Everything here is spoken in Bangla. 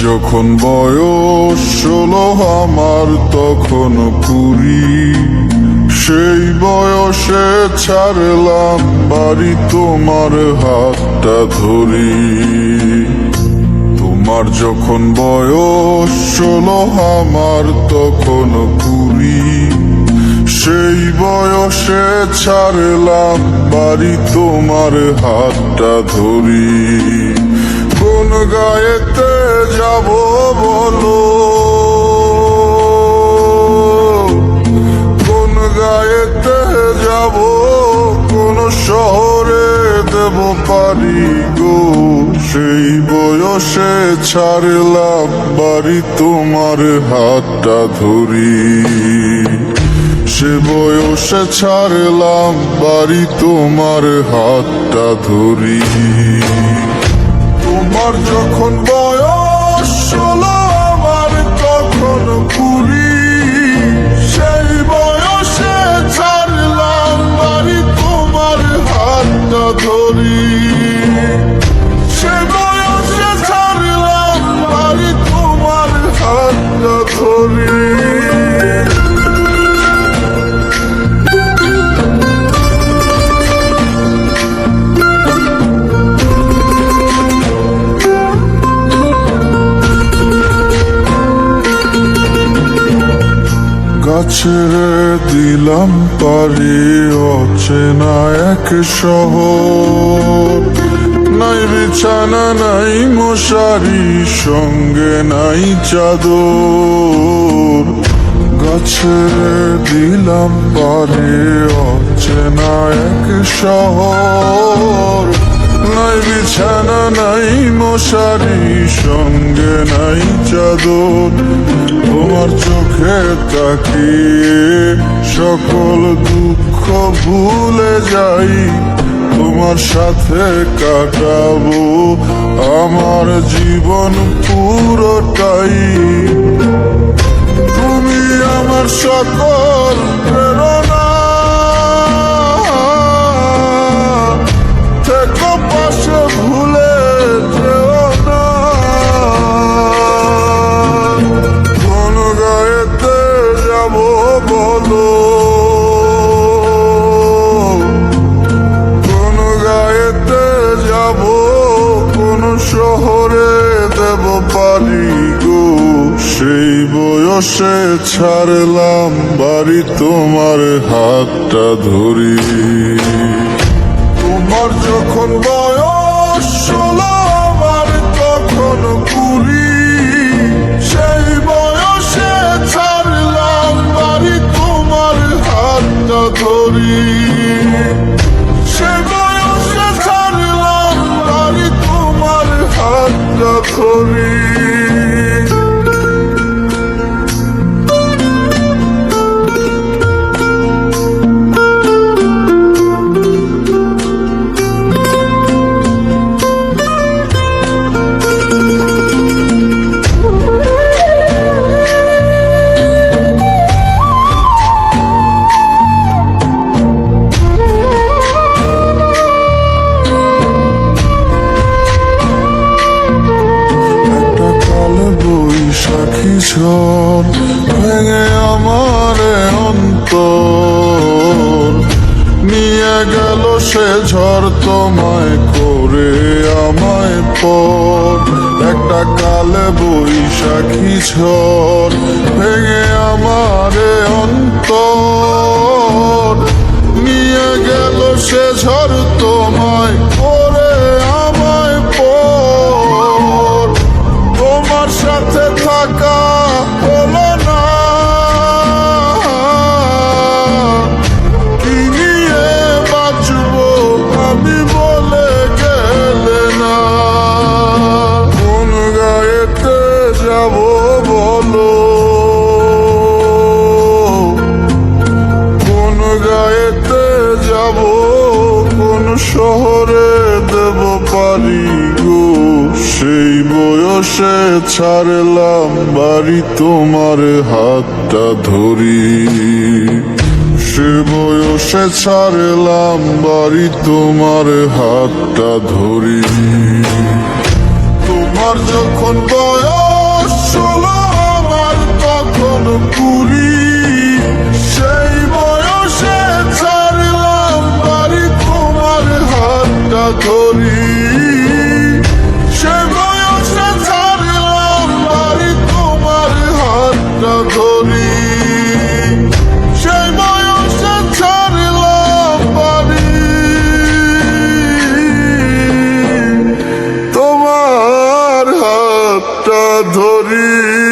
যখন বয়স 16 আমার তখন 20, সেই বয়সে ছাড়লাম বাড়ি তোমার হাতটা ধরি। তোমার যখন বয়স 16 আমার তখন 20, সেই বয়সে ছাড়লাম বাড়ি তোমার হাতটা ধরি। কোন গায়েতে যাব বলো, কোন গায়েতে যাব, কোন শহরে দেব পারি গো। সেই বয়সে ছাড়লাম বাড়ি তোমার হাতটা ধরি। সে বয়সে ছাড়লাম বাড়ি তোমার হাতটা ধরি। তোমার যখন বয়স 16 আমার তখন 20, সেই বয়সে ছাড়লাম বাড়ি তোমার হাতটা ধরি। সে বয়সে ছাড়লাম বাড়ি তোমার হাতটা ধরি। ছেড়ে দিলাম পারি অচেনা এক শহর, নাই বিছানা নাই মশারি, সঙ্গে নাই চাদর। গাছে দিলাম পারি অচেনা এক শহর, নাই বিছানা নাই মশারি, সঙ্গে নাই চাদর। তোমার চোখে তাকিয়ে সকল দুঃখ ভুলে যাই, তোমার সাথে কাটাবো আমার জীবন পুরোটাই। তুমি আমার সকল প্রেরণা, থেকো পাশে ভুলে যেও না। কোন গায়েতে যাব বলো, কোন গায়েতে যাব, কোন শহরে দেব পারি গো। সেই বয়সে ছাড়লাম বাড়ি তোমার হাতটা ধরি। তোমার যখন বয়স 16 আমার তখন 20, সেই বয়সে ছাড়লাম বাড়ি তোমার হাতটা ধরি। সেই বয়সে ছাড়লাম বাড়ি তোমার হাতটা ধরি। ঝড় ভেঙে আমার অন্তর, নিয়ে গেল সে ঝড় তোমায় করে আমায় পর। একটা কালে বৈশাখী ঝড় ভেঙে আমার অন্তর, নিয়ে গেল সে ঝড় তোমায় করে আমায় পর। তোমার সাথে থাকা হলো না, কি নিয়ে যাব কোন শহরে দেব পারি গো, সেই বয়সে ছাড়লাম বাড়ি তোমার হাতটা ধরি, সে বয়সে ছাড়লাম বাড়ি তোমার হাতটা ধরি। তোমার যখন বয়স 16 আমার তখন 20, সেই বয়সে ছাড়লাম বাড়ি তোমার হাতটা ধরি, সে বয়সে ছাড়লাম বাড়ি তোমার হাতটা ধরি, সেই বয়সে ছাড়লাম বাড়ি তোমার হাতটা ধরি।